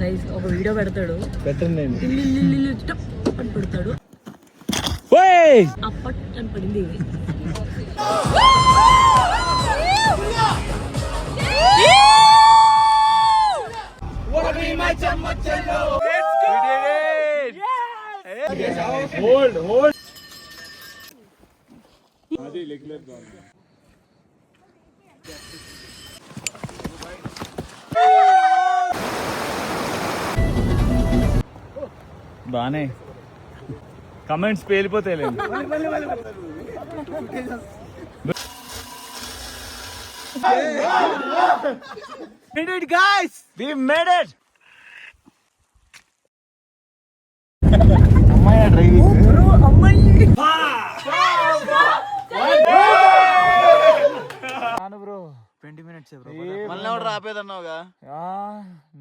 Guys ఒక video పెడతాడు, పెట్టండి అని పెడతాడు, అప్పట్ అని పడింది. బానే కమెంట్స్ పేలిపోతాయి. Guys, we made it. అమ్మాయి డ్రైవింగ్ బ్రో, అమ్మాయి నాను బ్రో 20 minutes బ్రో. మళ్ళీ ఎవరు ఆపేదన్నావుగా?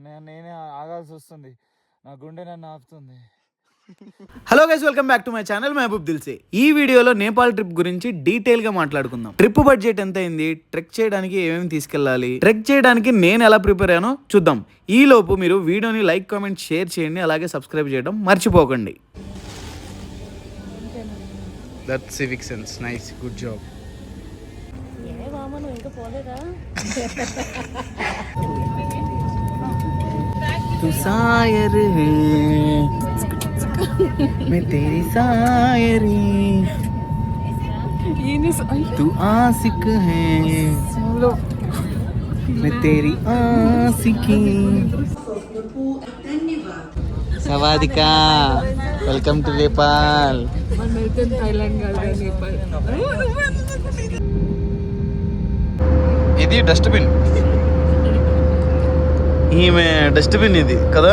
నేనే ఆగాల్సి వస్తుంది, నా గుండె నన్ను ఆపుతుంది. Hello guys, welcome back to my channel Mahboob Dilse. ఈ వీడియోలో నేపాల్ ట్రిప్ గురించి డీటెయిల్ గా మాట్లాడుకుందాం. ట్రిప్ బడ్జెట్ ఎంత అయింది, ట్రెక్ చేయడానికి ఏమేమి తీసుకెళ్ళాలి, ట్రెక్ చేయడానికి నేను ఎలా ప్రిపేర్ అయ్యానో చూద్దాం. ఈ లోపు మీరు వీడియోని లైక్, కామెంట్, షేర్ చేయండి, అలాగే సబ్స్క్రైబ్ చేయడం మర్చిపోకండి. That civic sense, nice, good job. तू सायर है मैं तेरी सायरी, तू आशिक है मैं तेरी आशिकी. सवादिका, वेलकम टू नेपाल. ఇది డస్ట్బిన్, ఈమె డస్ట్బిన్ ఇది కదా.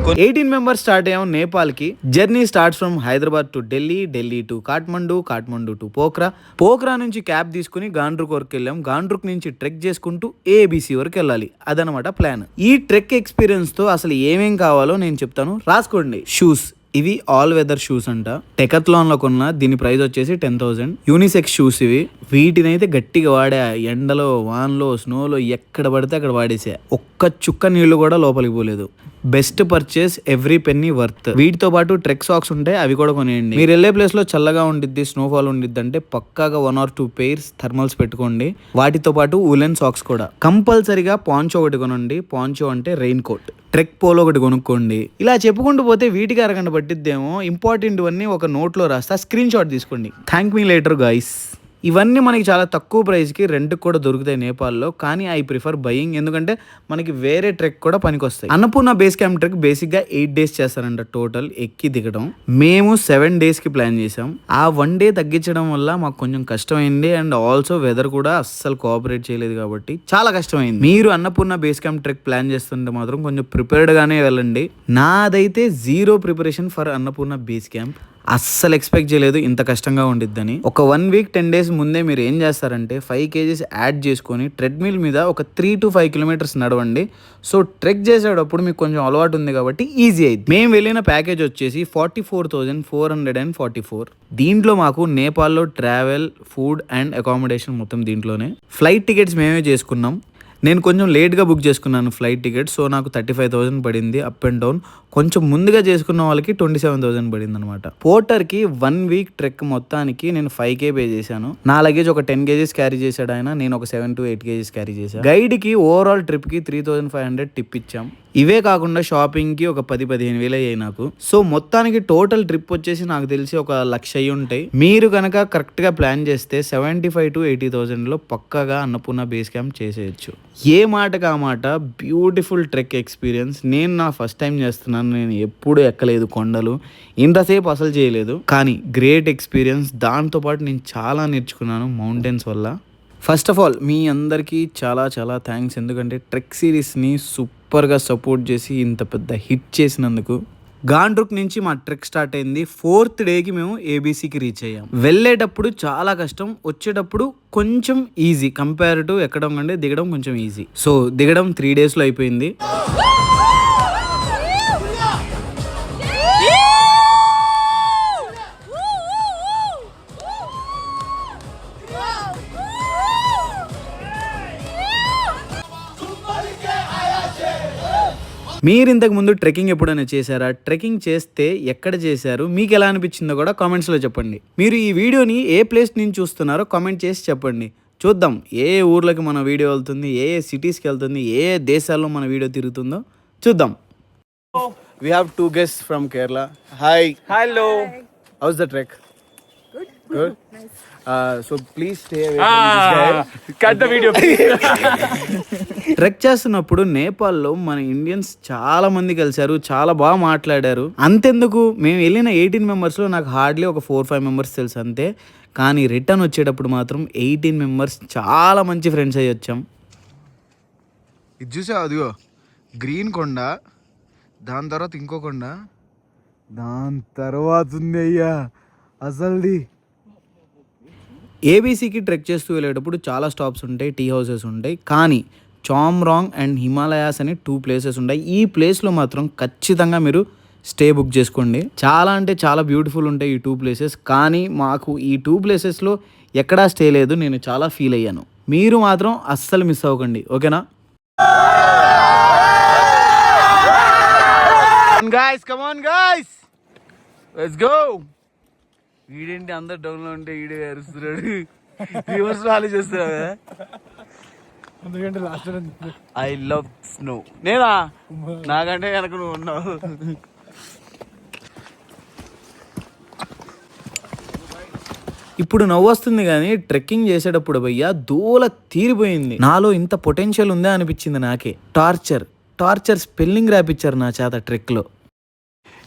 18 మెంబర్స్ స్టార్ట్ అయ్యాం నేపాల్కి. Journey starts from Hyderabad to Delhi, Delhi to Kathmandu, Kathmandu to Pokhara, Pokhara నుంచి క్యాబ్ తీసుకుని గాండ్రుక్ వరకు వెళ్ళాం. గాండ్రుక్ నుంచి ట్రెక్ చేసుకుంటూ ఏబీసీ వరకు వెళ్ళాలి. అదనమాట ప్లాన్. ఈ ట్రెక్ ఎక్స్పీరియన్స్ తో అసలు ఏమేం కావాలో నేను చెప్తాను, రాసుకోండి. షూస్, ఇవి ఆల్ వెదర్ షూస్ అంట. టెకత్లాన్ లో కొన్న, దీని ప్రైస్ వచ్చేసి 10,000. యూనిసెక్స్ షూస్ ఇవి. వీటినైతే గట్టిగా వాడా, ఎండలో, వాన్లో, స్నోలో ఎక్కడ పడితే అక్కడ వాడేసా. ఒక్క చుక్క నీళ్లు కూడా లోపలికి పోలేదు. Best purchase, every penny worth. వీటితో పాటు ట్రెక్ సాక్స్ ఉంటాయి, అవి కూడా కొనేయండి. మీరు వెళ్ళే ప్లేస్ లో చల్లగా ఉండిద్ది, స్నోఫాల్ ఉండిద్ది అంటే పక్కాగా 1 or 2 pairs థర్మల్స్ పెట్టుకోండి. వాటితో పాటు ఉలెన్ సాక్స్ కూడా. కంపల్సరీగా పాంచో ఒకటి కొనండి. పాంచో అంటే రెయిన్ కోట్. ట్రెక్ పోలో ఒకటి కొనుక్కోండి. ఇలా చెప్పుకుంటూ పోతే వీటికి అరగంట పట్టిద్దేమో. ఇంపార్టెంట్ అన్నీ ఒక నోట్లో రాస్తా, స్క్రీన్ షాట్ తీసుకోండి. థ్యాంక్ మీ లేటర్ గైస్. ఇవన్నీ మనకి చాలా తక్కువ ప్రైస్కి రెంట్కి కూడా దొరుకుతాయి నేపాల్లో. కానీ ఐ ప్రిఫర్ బయింగ్, ఎందుకంటే మనకి వేరే ట్రెక్ కూడా పనికి వస్తాయి. అన్నపూర్ణ బేస్ క్యాంప్ ట్రెక్ బేసిక్గా 8 days చేస్తారంట టోటల్ ఎక్కి దిగడం. మేము 7 daysకి ప్లాన్ చేసాం. ఆ 1 day తగ్గించడం వల్ల మాకు కొంచెం కష్టమైంది. అండ్ ఆల్సో వెదర్ కూడా అస్సలు కోఆపరేట్ చేయలేదు కాబట్టి చాలా కష్టమైంది. మీరు Annapurna base camp trek plan చేస్తుంటే మాత్రం కొంచెం ప్రిపేర్డ్గానే వెళ్ళండి. నాదైతే 0 preparation for Annapurna base camp. అస్సలు ఎక్స్పెక్ట్ చేయలేదు ఇంత కష్టంగా ఉండిద్దని. ఒక 1 week 10 days ముందే మీరు ఏం చేస్తారంటే 5 kgs యాడ్ చేసుకొని ట్రెడ్మిల్ మీద ఒక 3 to 5 kilometers నడవండి. సో ట్రెక్ చేసేటప్పుడు మీకు కొంచెం అలవాటు ఉంది కాబట్టి ఈజీ అయింది. మేము వెళ్ళిన ప్యాకేజ్ వచ్చేసి 44,444. దీంట్లో మాకు నేపాల్లో ట్రావెల్, ఫుడ్ అండ్ అకామిడేషన్ మొత్తం దీంట్లోనే. ఫ్లైట్ టికెట్స్ మేమే చేసుకున్నాం. నేను కొంచెం లేట్గా బుక్ చేసుకున్నాను ఫ్లైట్ టికెట్. సో నాకు 35,000 పడింది అప్ అండ్ డౌన్. కొంచెం ముందుగా చేసుకున్న వాళ్ళకి 27,000 పడింది అనమాట. పోర్టర్కి 1 week ట్రెక్ మొత్తానికి నేను 5K పే చేశాను. నా లగేజ్ ఒక 10 kgs క్యారీ చేశాడు ఆయన, నేను ఒక 7 to 8 kgs క్యారీ చేశాను. గైడ్కి ఓవరాల్ ట్రిప్కి 3,500 టిప్ ఇచ్చాం. ఇవే కాకుండా షాపింగ్కి ఒక 10-15 వేలు అయ్యాయి నాకు. సో మొత్తానికి టోటల్ ట్రిప్ వచ్చేసి నాకు తెలిసి ఒక 1,00,000 అయ్యి ఉంటాయి. మీరు కనుక కరెక్ట్గా ప్లాన్ చేస్తే 75,000 to 80,000లో పక్కాగా అన్నపూర్ణ బేస్ క్యాంప్ చేసేయచ్చు. ఏ మాటకు ఆ మాట బ్యూటిఫుల్ ట్రెక్ ఎక్స్పీరియన్స్. నేను నా ఫస్ట్ టైం చేస్తున్నాను. నేను ఎప్పుడూ ఎక్కలేదు కొండలు, ఇంతసేపు అసలు చేయలేదు. కానీ గ్రేట్ ఎక్స్పీరియన్స్. దాంతోపాటు నేను చాలా నేర్చుకున్నాను మౌంటైన్స్ వల్ల. ఫస్ట్ ఆఫ్ ఆల్ మీ అందరికీ చాలా చాలా థ్యాంక్స్. ఎందుకంటే ట్రెక్ సిరీస్ని సూపర్గా సపోర్ట్ చేసి ఇంత పెద్ద హిట్ చేసినందుకు. గాండ్రుక్ నుంచి మా ట్రెక్ స్టార్ట్ అయింది. 4th డేకి మేము ఏబీసీకి రీచ్ అయ్యాం. వెళ్ళేటప్పుడు చాలా కష్టం, వచ్చేటప్పుడు కొంచెం ఈజీ. కంపేర్ టు ఎక్కడం కంటే దిగడం కొంచెం ఈజీ. సో దిగడం 3 daysలో అయిపోయింది. మీరు ఇంతకు ముందు ట్రెక్కింగ్ ఎప్పుడైనా చేశారా? ట్రెక్కింగ్ చేస్తే ఎక్కడ చేశారు? మీకు ఎలా అనిపించిందో కూడా కామెంట్స్లో చెప్పండి. మీరు ఈ వీడియోని ఏ ప్లేస్ నుంచి చూస్తున్నారో కామెంట్ చేసి చెప్పండి. చూద్దాం ఏ ఊర్లకి మన వీడియో వెళ్తుంది, ఏ సిటీస్కి వెళ్తుంది, ఏ దేశాల్లో మన వీడియో తిరుగుతుందో చూద్దాం. We have 2 guests from Kerala. Hi. Hello. How's the trek? Good. Nice. So please stay away from this guy. Cut the video, please. Trek చేస్తున్నప్పుడు నేపాల్లో మన ఇండియన్స్ చాలా మంది కలిశారు, చాలా బాగా మాట్లాడారు. అంతెందుకు మేము వెళ్ళిన 18 మెంబర్స్లో నాకు హార్డ్లీ ఒక 4-5 మెంబర్స్ తెలుసు అంతే. కానీ రిటర్న్ వచ్చేటప్పుడు మాత్రం 18 మెంబర్స్ చాలా మంచి ఫ్రెండ్స్ అయ్యి వచ్చాం. ఇది చూసా, అదిగో గ్రీన్ కొండ, దాని తర్వాత ఇంకో కొండ, దాని తర్వాత ఉంది అయ్యా అసలుది. ఏబీసీకి ట్రెక్ చేస్తూ వెళ్ళేటప్పుడు చాలా స్టాప్స్ ఉంటాయి, టీ హౌసెస్ ఉంటాయి. కానీ చామ్రాంగ్ అండ్ హిమాలయాస్ అనే 2 ప్లేసెస్ ఉంటాయి. ఈ ప్లేస్లో మాత్రం ఖచ్చితంగా మీరు స్టే బుక్ చేసుకోండి. చాలా అంటే చాలా బ్యూటిఫుల్ ఉంటాయి ఈ 2 ప్లేసెస్. కానీ మాకు ఈ 2 ప్లేసెస్లో ఎక్కడా స్టే లేదు, నేను చాలా ఫీల్ అయ్యాను. మీరు మాత్రం అస్సలు మిస్ అవ్వకండి, ఓకేనా? Guys, come on guys, let's go. వీడేంటి అందరు డౌన్ లో ఉంటే వీడే అరుస్తున్నాడు, రివర్స్ వాళ్ళు చేస్తున్నాడు. I love snow. నేనా? నాకంటే కనుక నువ్వు ఉన్నావు. ఇప్పుడు నవ్వు వస్తుంది కానీ ట్రెక్కింగ్ చేసేటప్పుడు భయ్యా దూల తీరిపోయింది. నాలో ఇంత పొటెన్షియల్ ఉందా అనిపించింది నాకే. టార్చర్ స్పెల్లింగ్ రాపిచ్చారు నా చేత ట్రెక్ లో.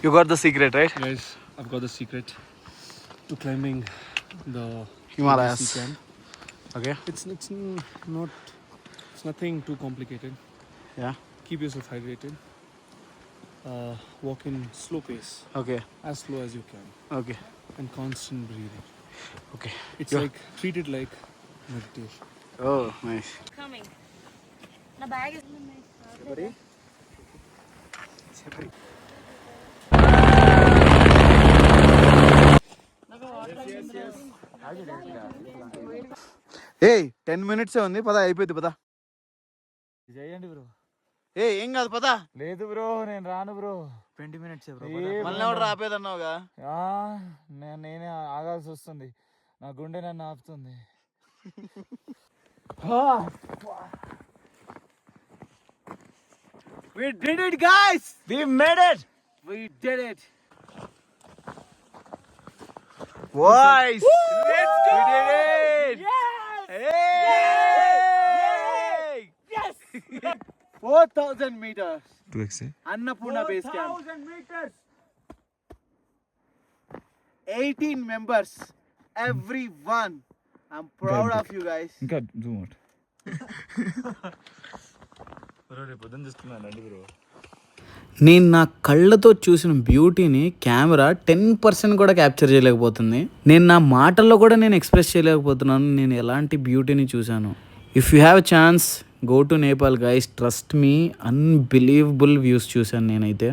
You got the secret, right? Guys, I've got the secret to climbing the Himalayas. Okay. It's nothing too complicated. Yeah. Keep yourself hydrated. Walk in slow pace, Okay. as slow as you can, Okay. and constant breathing. Okay. It's like treat it like meditation. Oh, nice. Coming. నా bag is ఏయ్ 10 మినిట్సే ఉంది, పద అయిపోయింది, పద చేయండి bro. ఏం కాదు, పద. లేదు బ్రో, నేను రాను బ్రో. 20 మినిట్సే బ్రో. ఏ మళ్ళీ ఎవడు రాపేదన్నావుగా? నేనే ఆగాల్సి వస్తుంది, నా గుండె నన్ను ఆపుతుంది. We did it guys. We made it. We did it. Boys. Let's go. We did it. Yes. Hey. Yes. 4000 meters. 2x. Annapurna base camp. 1000 meters. 18 members. Everyone. I'm proud of you guys. ఇంకా zoom out. Bro రేపు పొద్దున్న చూసుకున్నాను రండి bro. నేను నా కళ్ళతో చూసిన బ్యూటీని camera 10% కూడా క్యాప్చర్ చేయలేకపోతుంది. నేను నా మాటల్లో కూడా నేను ఎక్స్ప్రెస్ చేయలేకపోతున్నాను నేను ఎలాంటి బ్యూటీని చూశాను. If you have chance go to Nepal guys, trust me, unbelievable views చూశాను నేనైతే.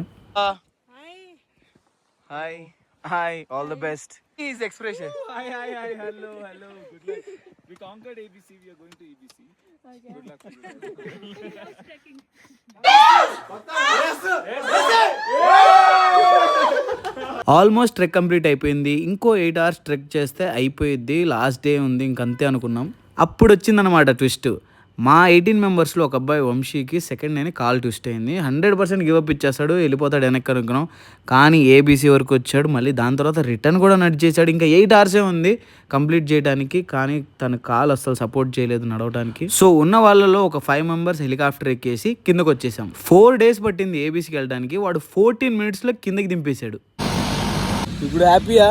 Hi all the best. Is expression. Hi. Hello. Good luck. We conquered ABC. We are going to EBC. Okay. Good luck. Almost trek complete అయిపోయింది. ఇంకో 8 hours trek చేస్తే అయిపోయిద్ది, last day ఉంది ఇంకంతే అనుకున్నాం. అప్పుడు వచ్చిందనమాట ట్విస్ట్. మా 18 మెంబర్స్లో ఒక అబ్బాయి వంశీకి సెకండ్ డేని కాల్ ట్విస్ట్ అయింది. 100% గివప్ ఇచ్చేస్తాడు, వెళ్ళిపోతాడు వెనక్కి అనుకున్నాం. కానీ ఏబీసీ వరకు వచ్చాడు, మళ్ళీ దాని తర్వాత రిటర్న్ కూడా నడిచేసాడు. ఇంకా 8 hours ఉంది కంప్లీట్ చేయడానికి, కానీ తన కాల్ అస్సలు సపోర్ట్ చేయలేదు నడవడానికి. సో ఉన్న వాళ్ళలో ఒక 5 members హెలికాప్టర్ ఎక్కేసి కిందకు వచ్చేసాం. 4 days పట్టింది ఏబీసీకి వెళ్ళడానికి, వాడు 14 minutesలో కిందకి దింపేశాడు. ఇప్పుడు హ్యాపీయా?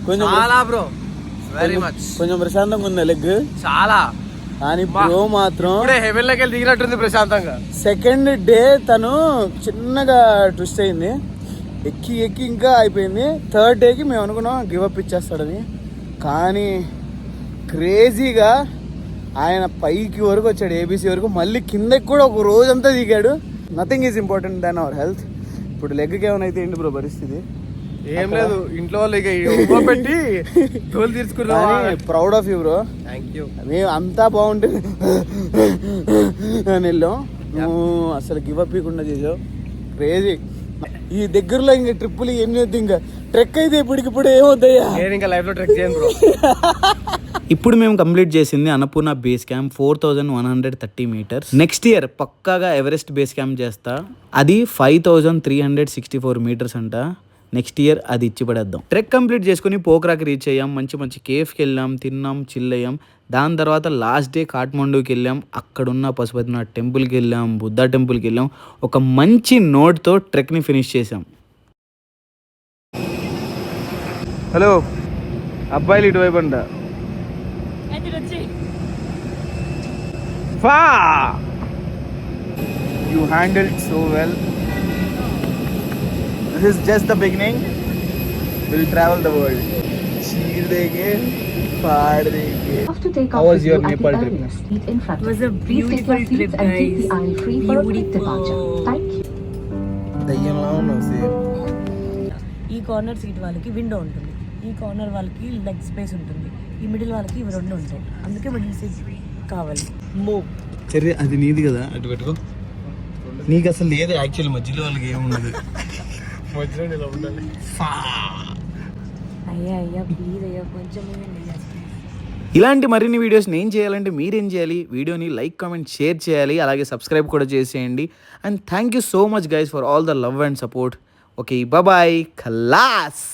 కొంచెం చాలా బ్రో, వెరీ మచ్. కొంచెం ప్రశాంతంగా ఉందా లెగ్? చాలా. కానీ బ్రో మాత్రం హెవెన్లోకి వెళ్ళి దిగినట్టుంది ప్రశాంతంగా. సెకండ్ డే తను చిన్నగా ట్విస్ట్ అయింది, ఎక్కి ఇంకా అయిపోయింది. థర్డ్ డేకి మేము అనుకున్నాం గివప్ ఇచ్చేస్తాడని, కానీ క్రేజీగా ఆయన పైకి వరకు వచ్చాడు, ఏబీసీ వరకు. మళ్ళీ కిందకి కూడా ఒక రోజంతా దిగాడు. Nothing is important than our health. ఇప్పుడు లెగ్కి ఏమైనా అయితే ఏంటి బ్రో పరిస్థితి? ఏం లేదు, ఇంట్లో వాళ్ళు ఇక పెట్టి తోలు తీర్చుకున్నా. Proud of you bro. Thank you. మేము అంతా బాగుంటుంది అని వెళ్ళాం, నువ్వు అసలు గివ్ అప్ ఇవ్వకుండా చేసావు. క్రేజీ. ఈ దగ్గరలో ఇంకా ట్రిప్పులు ఎన్ని వద్దు, ఇంకా ట్రెక్ అయితే ఇప్పటికిప్పుడు ఏమవుతాయా? నేను ఇంకా లైఫ్ లో ట్రెక్ చేయను బ్రో. ఇప్పుడు మేము కంప్లీట్ చేసింది Annapurna base camp 4130 meters. Next year పక్కాగా ఎవరెస్ట్ బేస్ క్యాంప్ చేస్తా. అది 5364 మీటర్స్ అంట. నెక్స్ట్ ఇయర్ అది ఇచ్చి పడేద్దాం. ట్రెక్ కంప్లీట్ చేసుకుని పోఖ్రాకి రీచ్ అయ్యాం. మంచి కేఫ్కి వెళ్ళాం, తిన్నాం, చిల్ అయ్యాం. దాని తర్వాత లాస్ట్ డే కాఠ్మండూకి వెళ్ళాం. అక్కడున్న పశుపతినాథ్ టెంపుల్కి వెళ్ళాం, బుద్ధా టెంపుల్కి వెళ్ళాం. ఒక మంచి నోట్తో ట్రెక్ని ఫినిష్ చేసాం. హలో అబ్బాయిలు ఇటువైపు అంట. You handled so well. This is just the beginning. We'll travel the world. Cheer denge, faad denge. How was your Nepal trip? It was a beautiful trip, guys. Beautiful. దయ్యంలా ఉన్నావు same. ఈ corner seat వాళ్ళకి window ఉంటుంది, ఈ corner వాళ్ళకి leg space ఉంటుంది, ఈ middle వాళ్ళకి ఇవి రెండు ఉంటాయి. అందుకే మిడిల్ సీట్ కావాలి. సరే అది నీది కదా, అటు పెట్టుకో. నీకు అసలు లేదు యాక్చువల్లీ, మధ్యలో వాళ్ళకి ఏముండదు. మధ్యలో ఇలా ఉండాలి. అయ్యా ప్లీజ్ అయ్యా కొంచెం. ఇలాంటి మరిన్ని వీడియోస్ నేను చేయాలంటే మీరేం చేయాలి? వీడియోని లైక్, కామెంట్, షేర్ చేయాలి. అలాగే సబ్స్క్రైబ్ కూడా చేసేయండి. And thank you so much guys for all the love and support. Okay, bye, ఖలాస్.